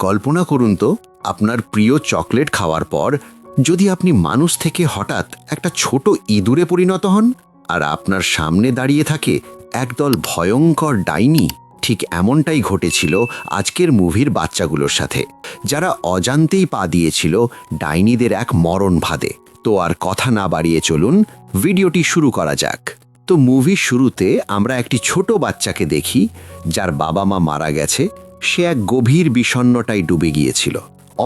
কল্পনা করুন তো আপনার প্রিয় চকলেট খাওয়ার পর যদি আপনি মানুষ থেকে হঠাৎ একটা ছোট ইঁদুরে পরিণত হন আর আপনার সামনে দাঁড়িয়ে থাকে একদল ভয়ঙ্কর ডাইনি। ঠিক এমনটাই ঘটেছিল আজকের মুভির বাচ্চাগুলোর সাথে, যারা অজান্তেই পা দিয়েছিল ডাইনিদের এক মরণ ফাঁদে। তো আর কথা না বাড়িয়ে চলুন ভিডিওটি শুরু করা যাক। তো মুভির শুরুতে আমরা একটি ছোট বাচ্চাকে দেখি যার বাবা মা মারা গেছে। সে এক গভীর বিষণ্ণতায় ডুবে গিয়েছিল।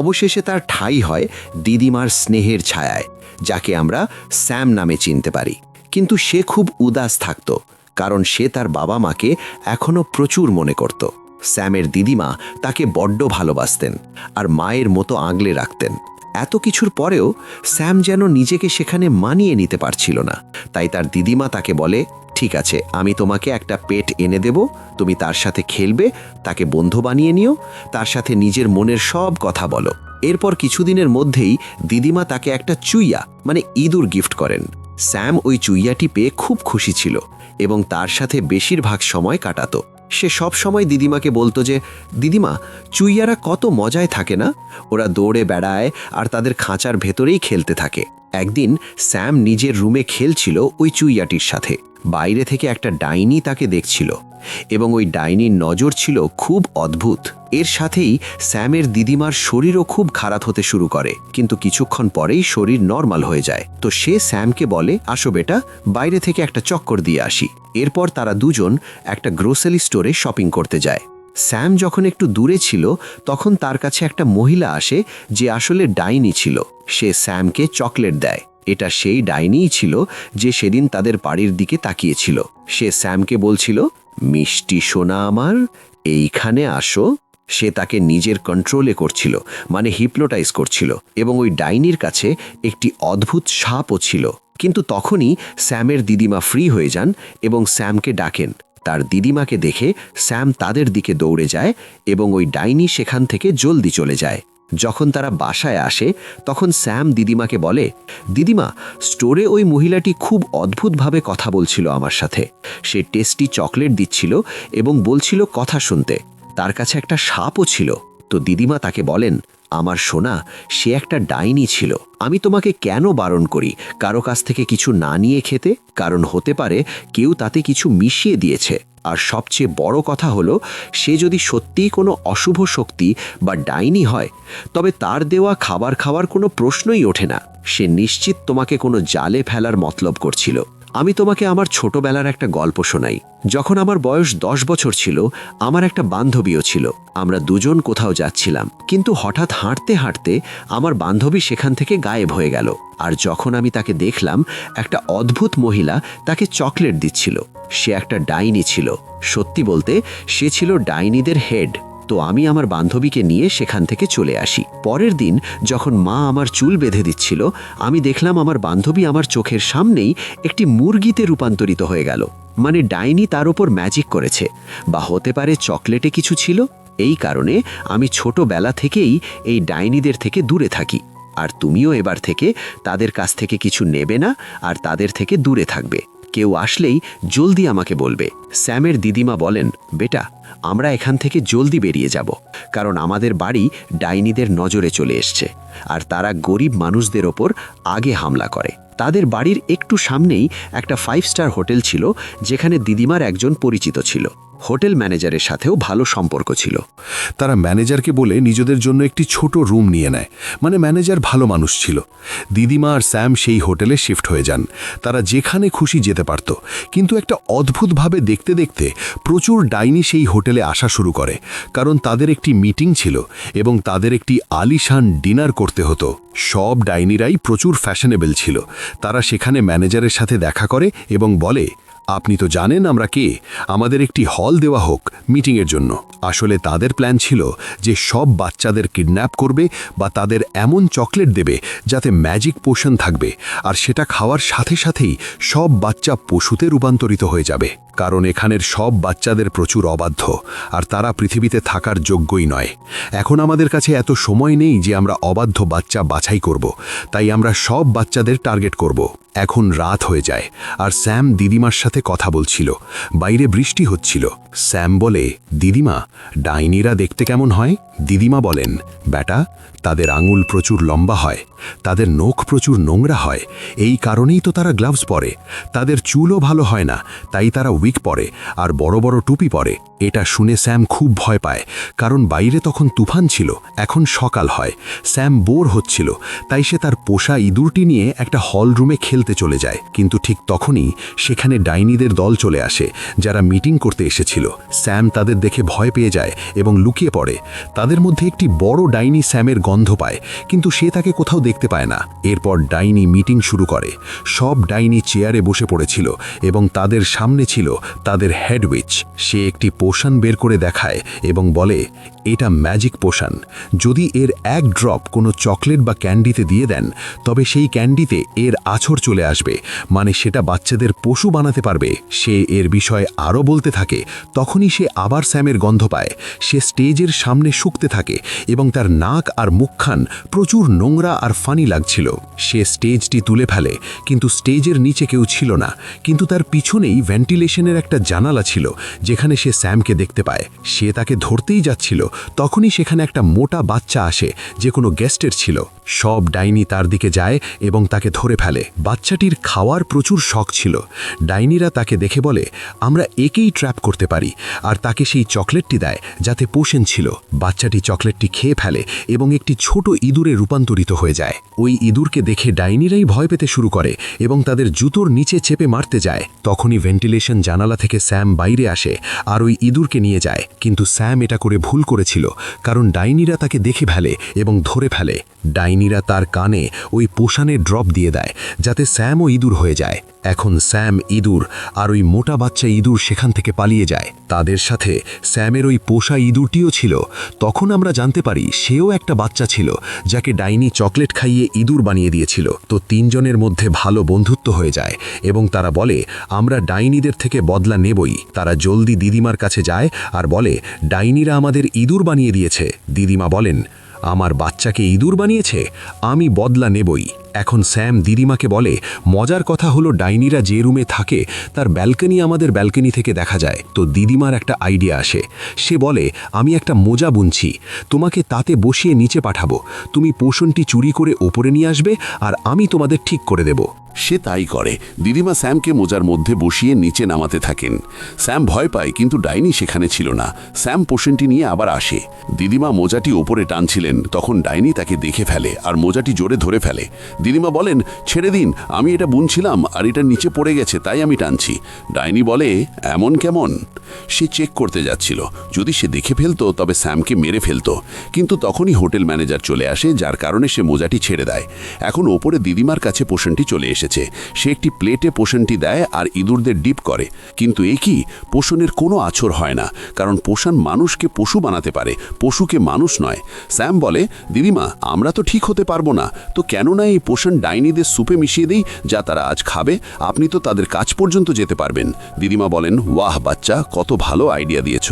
অবশেষে তার ঠাঁই হয় দিদিমার স্নেহের ছায়ায়, যাকে আমরা স্যাম নামে চিনতে পারি। কিন্তু সে খুব উদাস থাকত, কারণ সে তার বাবা মাকে এখনও প্রচুর মনে করত। স্যামের দিদিমা তাকে বড্ড ভালোবাসতেন আর মায়ের মতো আগলে রাখতেন। এত কিছুর পরেও স্যাম যেন নিজেকে সেখানে মানিয়ে নিতে পারছিল না। তাই তার দিদিমা তাকে বলে, ঠিক আছে, আমি তোমাকে একটা পেট এনে দেব, তুমি তার সাথে খেলবে, তাকে বন্ধু বানিয়ে নিও, তার সাথে নিজের মনের সব কথা বলো। এরপর কিছুদিনের মধ্যেই দিদিমা তাকে একটা চুইয়া মানে ইঁদুর গিফট করেন। স্যাম ওই চুইয়াটি পেয়ে খুব খুশি ছিল এবং তার সাথে বেশিরভাগ সময় কাটাতো। সে সব সময় দিদিমাকে বলতো যে, দিদিমা, চুইয়ারা কত মজায় থাকে না, ওরা দৌড়ে বেড়ায় আর তাদের খাঁচার ভেতরেই খেলতে থাকে। একদিন স্যাম নিজের রুমে খেলছিল ওই চুইয়াটির সাথে। বাইরে থেকে একটা ডাইনি তাকে দেখছিল এবং ওই ডাইনির নজর ছিল খুব অদ্ভুত। এর সাথেই স্যামের দিদিমার শরীরও খুব খারাপ হতে শুরু করে, কিন্তু কিছুক্ষণ পরেই শরীর নর্মাল হয়ে যায়। তো সে স্যামকে বলে, আসো বেটা, বাইরে থেকে একটা চক্কর দিয়ে আসি। এরপর তারা দুজন একটা গ্রোসারি স্টোরে শপিং করতে যায়। স্যাম যখন একটু দূরে ছিল তখন তার কাছে একটা মহিলা আসে যে আসলে ডাইনি ছিল। সে স্যামকে চকলেট দেয়। এটা সেই ডাইনিই ছিল যে সেদিন তাদের বাড়ির দিকে তাকিয়েছিল। সে স্যামকে বলছিল, মিষ্টি সোনা আমার, এইখানে আসো। সে তাকে নিজের কন্ট্রোলে করছিল, মানে হিপনোটাইজ করছিল। এবং ওই ডাইনির কাছে একটি অদ্ভুত সাপও ছিল। কিন্তু তখনই স্যামের দিদিমা ফ্রি হয়ে যান এবং স্যামকে ডাকেন। তার দিদিমাকে দেখে স্যাম তাদের দিকে দৌড়ে যায় এবং ওই ডাইনি সেখান থেকে জলদি চলে যায়। যখন তারা বাসায় আসে তখন স্যাম দিদিমাকে বলে, দিদিমা, স্টোরে ওই মহিলাটি খুব অদ্ভুতভাবে কথা বলছিল আমার সাথে। সে টেস্টি চকলেট দিচ্ছিল এবং বলছিল কথা শুনতে। তার কাছে একটা সাপও ছিল। তো দিদিমা তাকে বলেন, আমার সোনা, সে একটা ডাইনি ছিল। আমি তোমাকে কেন বারণ করি কারো কাছ থেকে কিছু না নিয়ে খেতে? কারণ হতে পারে কেউ তাতে কিছু মিশিয়ে দিয়েছে। আর সবচেয়ে বড় কথা হলো, সে যদি সত্যিই কোনো অশুভ শক্তি বা ডাইনি হয়, তবে তার দেওয়া খাবার খাওয়ার কোনো প্রশ্নই ওঠে না। সে নিশ্চিত তোমাকে কোনো জালে ফেলার মতলব করছিল। আমি তোমাকে আমার ছোটবেলার একটা গল্প শোনাই। যখন আমার বয়স 10 বছর ছিল, আমার একটা বান্ধবীও ছিল। আমরা দুজন কোথাও যাচ্ছিলাম, কিন্তু হঠাৎ হাঁটতে হাঁটতে আমার বান্ধবী সেখান থেকে গায়েব হয়ে গেল। আর যখন আমি তাকে দেখলাম, একটা অদ্ভুত মহিলা তাকে চকলেট দিচ্ছিল। সে একটা ডাইনি ছিল। সত্যি বলতে সে ছিল ডাইনিদের হেড। তো আমি আমার বান্ধবীকে নিয়ে সেখান থেকে চলে আসি। পরের দিন যখন মা আমার চুল বেঁধে দিচ্ছিল, আমি দেখলাম আমার বান্ধবী আমার চোখের সামনেই একটি মুরগিতে রূপান্তরিত হয়ে গেল। মানে ডাইনি তার ওপর ম্যাজিক করেছে, বা হতে পারে চকলেটে কিছু ছিল। এই কারণে আমি ছোটবেলা থেকেই এই ডাইনিদের থেকে দূরে থাকি। আর তুমিও এবার থেকে তাদের কাছ থেকে কিছু নেবে না আর তাদের থেকে দূরে থাকবে। কেউ আসলেই জলদি আমাকে বলবে। স্যামের দিদিমা বলেন, বেটা, আমরা এখান থেকে জলদি বেরিয়ে যাব, কারণ আমাদের বাড়ি ডাইনিদের নজরে চলে এসছে আর তারা গরিব মানুষদের ওপর আগে হামলা করে। তাদের বাড়ির একটু সামনেই একটা 5 স্টার হোটেল ছিল, যেখানে দিদিমার একজন পরিচিত ছিল। হোটেল ম্যানেজারের সাথেও ভালো সম্পর্ক ছিল। তারা ম্যানেজারকে বলে নিজেদের জন্য একটি ছোট রুম নিয়ে নেয়। মানে ম্যানেজার ভালো মানুষ ছিল। দিদিমা আর স্যাম সেই হোটেলে শিফট হয়ে যান। তারা যেখানে খুশি যেতে পারত, কিন্তু একটা অদ্ভুতভাবে দেখতে দেখতে প্রচুর ডাইনি সেই হোটেলে আসা শুরু করে, কারণ তাদের একটি মিটিং ছিল এবং তাদের একটি আলিশান ডিনার করতে হতো। সব ডাইনিরাই প্রচুর ফ্যাশনেবল ছিল। তারা সেখানে ম্যানেজারের সাথে দেখা করে এবং বলে, আপনি তো জানেন আমরা কে, আমাদের একটি হল দেওয়া হোক মিটিংয়ের জন্য। আসলে তাদের প্ল্যান ছিল যে সব বাচ্চাদের কিডন্যাপ করবে বা তাদের এমন চকলেট দেবে যাতে ম্যাজিক পোশন থাকবে, আর সেটা খাওয়ার সাথে সাথেই সব বাচ্চা পশুতে রূপান্তরিত হয়ে যাবে। কারণ এখানের সব বাচ্চাদের প্রচুর অবাধ্য আর তারা পৃথিবীতে থাকার যোগ্যই নয়। এখন আমাদের কাছে এত সময় নেই যে আমরা অবাধ্য বাচ্চা বাছাই করব, তাই আমরা সব বাচ্চাদের টার্গেট করব। এখন রাত হয়ে যায় আর স্যাম দিদিমার সাথে কথা বলছিল। বাইরে বৃষ্টি হচ্ছিল। স্যাম বলে, দিদিমা, ডাইনিরা দেখতে কেমন হয়? দিদিমা বলেন, বেটা, তাদের আঙুল প্রচুর লম্বা হয়, তাদের নখ প্রচুর নোংরা হয়, এই কারণেই তো তারা গ্লাভস পরে। তাদের চুলও ভালো হয় না, তাই তারা উইক পরে আর বড় বড় টুপি পরে। এটা শুনে স্যাম খুব ভয় পায়, কারণ বাইরে তখন তুফান ছিল। এখন সকাল হয়। স্যাম বোর হচ্ছিল, তাই সে তার পোষা ইঁদুরটি নিয়ে একটা হল রুমে খেলতে চলে যায়। কিন্তু ঠিক তখনই সেখানে ডাইনিদের দল চলে আসে, যারা মিটিং করতে এসেছিল। স্যাম তাদের দেখে ভয় পেয়ে যায় এবং লুকিয়ে পড়ে। তাদের মধ্যে একটি বড় ডাইনি স্যামের গন্ধ পায়, কিন্তু সে তাকে কোথাও দেখতে পায় না। এরপর ডাইনি মিটিং শুরু করে। সব ডাইনি চেয়ারে বসে পড়েছিল এবং তাদের সামনে ছিল তাদের হেডউইচ। সে একটি পোশন বের করে দেখায় এবং বলে, এটা ম্যাজিক পোশন। যদি এর এক ড্রপ কোনো চকলেট বা ক্যান্ডিতে দিয়ে দেন, তবে সেই ক্যান্ডিতে এর আছর চলে আসবে, মানে সেটা বাচ্চাদের পশু বানাতে পারবে। সে এর বিষয়ে আরও বলতে থাকে। তখনই সে আবার স্যামের গন্ধ পায়। সে স্টেজের সামনে শুকতে থাকে এবং তার নাক আর মুখখান প্রচুর নোংরা আর ফানি লাগছিল। সে স্টেজটি তুলে ফেলে, কিন্তু স্টেজের নিচে কেউ ছিল না। কিন্তু তার পিছনেই ভেন্টিলেশনের একটা জানালা ছিল, যেখানে সে স্যামকে দেখতে পায়। সে তাকে ধরতেই যাচ্ছিল, তখনই সেখানে একটা মোটা বাচ্চা আসে, যে কোনো গেস্টের ছিল। সব ডাইনি তার দিকে যায় এবং তাকে ধরে ফেলে। বাচ্চাটির খাওয়ার প্রচুর শখ ছিল। ডাইনিরা তাকে দেখে বলে, আমরা একেই ট্র্যাপ করতে পারি, আর তাকে সেই চকলেটটি দেয় যাতে পোষণ ছিল। বাচ্চাটি চকলেটটি খেয়ে ফেলে এবং একটি ছোট ইঁদুরে রূপান্তরিত হয়ে যায়। ওই ইঁদুরকে দেখে ডাইনিরাই ভয় পেতে শুরু করে এবং তাদের জুতোর নিচে চেপে মারতে যায়। তখনই ভেন্টিলেশন জানালা থেকে স্যাম বাইরে আসে আর ওই ইঁদুরকে নিয়ে যায়। কিন্তু স্যাম এটা করে ভুল করেছিল, কারণ ডাইনিরা তাকে দেখে ফেলে এবং ধরে ফেলে। ডাইনিরা তার কানে ওই পোষণের ড্রপ দিয়ে দেয়, যাতে স্যামও ইঁদুর হয়ে যায়। এখন স্যাম ইঁদুর আর ওই মোটা বাচ্চা ইঁদুর সেখান থেকে পালিয়ে যায়। তাদের সাথে স্যামের ওই পোষা ইঁদুরটিও ছিল। তখন আমরা জানতে পারি সেও একটা বাচ্চা ছিল, যাকে ডাইনি চকলেট খাইয়ে ইঁদুর বানিয়ে দিয়েছিল। তো তিনজনের মধ্যে ভালো বন্ধুত্ব হয়ে যায় এবং তারা বলে, আমরা ডাইনিদের থেকে বদলা নেবই। তারা জলদি দিদিমার কাছে যায় আর বলে, ডাইনিরা আমাদের ইঁদুর বানিয়ে দিয়েছে। দিদিমা বলেন, আমার বাচ্চাকে ইঁদুর বানিয়েছে, আমি বদলা নেবই। এখন স্যাম দিদিমাকে বলে, মজার কথা হলো ডাইনিরা যে রুমে থাকে তার ব্যালকনি আমাদের ব্যালকনি থেকে দেখা যায়। তো দিদিমার একটা আইডিয়া আসে। সে বলে, আমি একটা মোজা বুনছি, তোমাকে তাতে বসিয়ে নিচে পাঠাবো। তুমি পোষণটি চুরি করে ওপরে নিয়ে আসবে আর আমি তোমাদের ঠিক করে দেব। সে তাই করে। দিদিমা স্যামকে মোজার মধ্যে বসিয়ে নিচে নামাতে থাকেন। স্যাম ভয় পায়, কিন্তু ডাইনি সেখানে ছিল না। স্যাম পোষণটি নিয়ে আবার আসে। দিদিমা মোজাটি ওপরে টানছিলেন, তখন ডাইনি তাকে দেখে ফেলে আর মোজাটি জোরে ধরে ফেলে। দিদিমা বলেন, ছেড়ে দিন, আমি এটা বুনছিলাম আর এটা নিচে পড়ে গেছে, তাই আমি টানছি। ডাইনি বলে, এমন কেমন? সে চেক করতে যাচ্ছিল, যদি সে দেখে ফেলতো তবে স্যামকে মেরে ফেলতো। কিন্তু তখনই হোটেল ম্যানেজার চলে আসে, যার কারণে সে মোজাটি ছেড়ে দেয়। এখন ওপরে দিদিমার কাছে পোষণটি চলে এসেছে। সে একটি প্লেটে পোষণটি দেয় আর ইঁদুরদের ডিপ করে। কিন্তু এ কি, পোষণের কোনো আছর হয় না, কারণ পোষণ মানুষকে পশু বানাতে পারে, পশুকে মানুষ নয়। স্যাম বলে, দিদিমা, আমরা তো ঠিক হতে পারবো না, তো কেননা এই পোষণ ডাইনিদের সুপে মিশিয়ে দিই, যা তারা আজ খাবে। আপনি তো তাদের কাজ পর্যন্ত যেতে পারবেন। দিদিমা বলেন, ওয়াহ বাচ্চা, কত ভালো আইডিয়া দিয়েছ।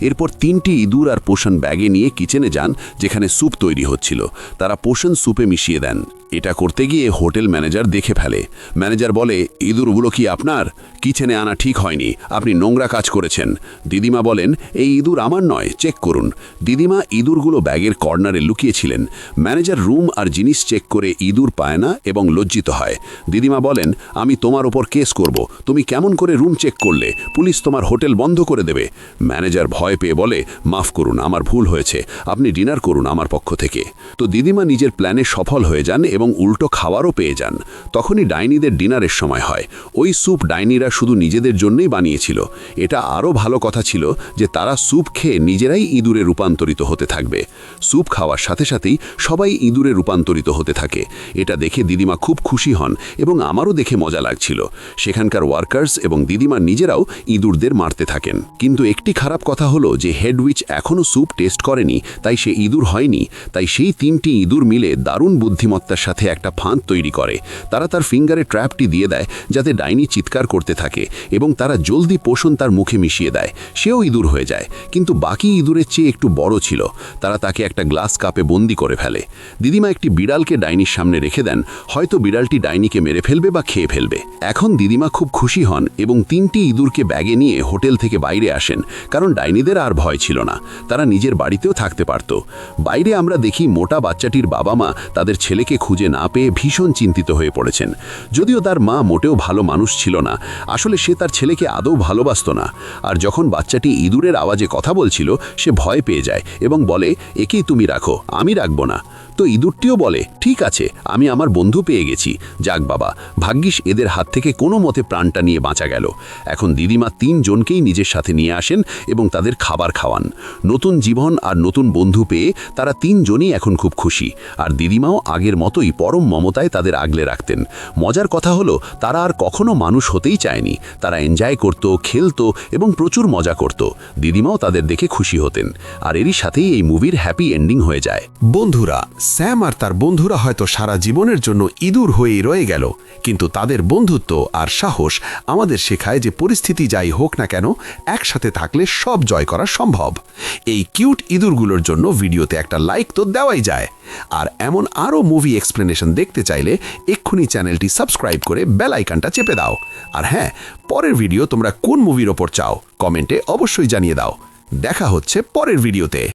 এরপর 3টি ইঁদুর আর পোষণ ব্যাগে নিয়ে কিচেনে যান, যেখানে স্যুপ তৈরি হচ্ছিল। তারা পোষণ স্যুপে মিশিয়ে দেন। এটা করতে গিয়ে হোটেল ম্যানেজার দেখে ফেলে। ম্যানেজার বলে, ইঁদুরগুলো কি আপনার? কিচেনে আনা ঠিক হয়নি, আপনি নোংরা কাজ করেছেন। দিদিমা বলেন, এই ইঁদুর আমার নয়, চেক করুন। দিদিমা ইঁদুরগুলো ব্যাগের কর্নারে লুকিয়েছিলেন। ম্যানেজার রুম আর জিনিস চেক করে ইঁদুর পায় না এবং লজ্জিত হয়। দিদিমা বলেন, আমি তোমার ওপর কেস করব, তুমি কেমন করে রুম চেক করলে? পুলিশ তোমার হোটেল বন্ধ করে দেবে। ম্যানেজার ভয় পেয়ে বলে, মাফ করুন, আমার ভুল হয়েছে, আপনি ডিনার করুন আমার পক্ষ থেকে। তো দিদিমা নিজের প্ল্যানে সফল হয়ে যান এবং উল্টো খাওয়ারও পেয়ে যান। তখনই ডাইনিদের ডিনারের সময় হয়। ওই স্যুপ ডাইনিরা শুধু নিজেদের জন্যই বানিয়েছিল। এটা আরও ভালো কথা ছিল যে তারা স্যুপ খেয়ে নিজেরাই ইঁদুরে রূপান্তরিত হতে থাকবে। স্যুপ খাওয়ার সাথে সাথেই সবাই ইঁদুরে রূপান্তরিত হতে থাকে। এটা দেখে দিদিমা খুব খুশি হন এবং আমারও দেখে মজা লাগছিল। সেখানকার ওয়ার্কার্স এবং দিদিমা নিজেরাও ইঁদুরদের মারতে থাকেন। কিন্তু একটি খারাপ কথা হলো যে হেডউইচ এখনও স্যুপ টেস্ট করেনি, তাই সে ইঁদুর হয়নি। তাই সেই 3টি ইঁদুর মিলে দারুণ বুদ্ধিমত্তার সাথে একটা ফাঁদ তৈরি করে। তারা তার ফিঙ্গারে ট্র্যাপটি দিয়ে দেয় যাতে ডাইনি চিৎকার করতে থাকে এবং তারা জলদি পোষণ তার মুখে মিশিয়ে দেয়। সেও ইঁদুর হয়ে যায়, কিন্তু বাকি ইঁদুরের চেয়ে একটু বড় ছিল। তারা তাকে একটা গ্লাস কাপে বন্দি করে ফেলে। দিদিমা একটি বিড়ালকে ডাইনির সামনে রেখে দেন, হয়তো বিড়ালটি ডাইনিকে মেরে ফেলবে বা খেয়ে ফেলবে। এখন দিদিমা খুব খুশি হন এবং 3টি ইঁদুরকে ব্যাগে নিয়ে হোটেল থেকে বাইরে আসেন, কারণ ডাইনিদের আর ভয় ছিল না। তারা নিজের বাড়িতেও থাকতে পারত। বাইরে আমরা দেখি মোটা বাচ্চাটির বাবা মা তাদের ছেলেকে খুঁজে না পেয়ে ভীষণ চিন্তিত হয়ে পড়েছেন। যদিও তার মা মোটেও ভালো মানুষ ছিল না, আসলে সে তার ছেলেকে আদৌ ভালোবাসত না। আর যখন বাচ্চাটি ইঁদুরের আওয়াজে কথা বলছিল, সে ভয় পেয়ে যায় এবং বলে, একেই তুমি রাখো, আমি রাখবো না। তো ইঁদুরটিও বলে, ঠিক আছে, আমি আমার বন্ধু পেয়ে গেছি। যাক বাবা, ভাগ্যিস এদের হাত থেকে কোনো মতে প্রাণটা নিয়ে বাঁচা গেল। এখন দিদিমা 3 জনকেই নিজের সাথে নিয়ে আসেন এবং তাদের খাবার খাওয়ান। নতুন জীবন আর নতুন বন্ধু পেয়ে তারা 3 জনই এখন খুব খুশি। আর দিদিমাও আগের মতোই পরম মমতায় তাদের আগলে রাখতেন। মজার কথা হলো, তারা আর কখনো মানুষ হতেই চায়নি। তারা এনজয় করত, খেলতো এবং প্রচুর মজা করত। দিদিমাও তাদের দেখে খুশি হতেন। আর এরই সাথেই এই মুভির হ্যাপি এন্ডিং হয়ে যায়। বন্ধুরা, স্যাম আর তার বন্ধুরা হয়তো সারা জীবনের জন্য ইঁদুর হয়েই রয়ে গেল, কিন্তু তাদের বন্ধুত্ব আর সাহস আমাদের শেখায় যে পরিস্থিতি যাই হোক না কেন, একসাথে থাকলে সব জয় করা সম্ভব। এই কিউট ইঁদুরগুলোর জন্য ভিডিওতে একটা লাইক তো দেওয়াই যায়। আর এমন আরও মুভি এক্সপ্লেনেশন দেখতে চাইলে এক্ষুনি চ্যানেলটি সাবস্ক্রাইব করে বেল আইকনটা চেপে দাও। আর হ্যাঁ, পরের ভিডিও তোমরা কোন মুভির ওপর চাও কমেন্টে অবশ্যই জানিয়ে দাও। দেখা হচ্ছে পরের ভিডিওতে।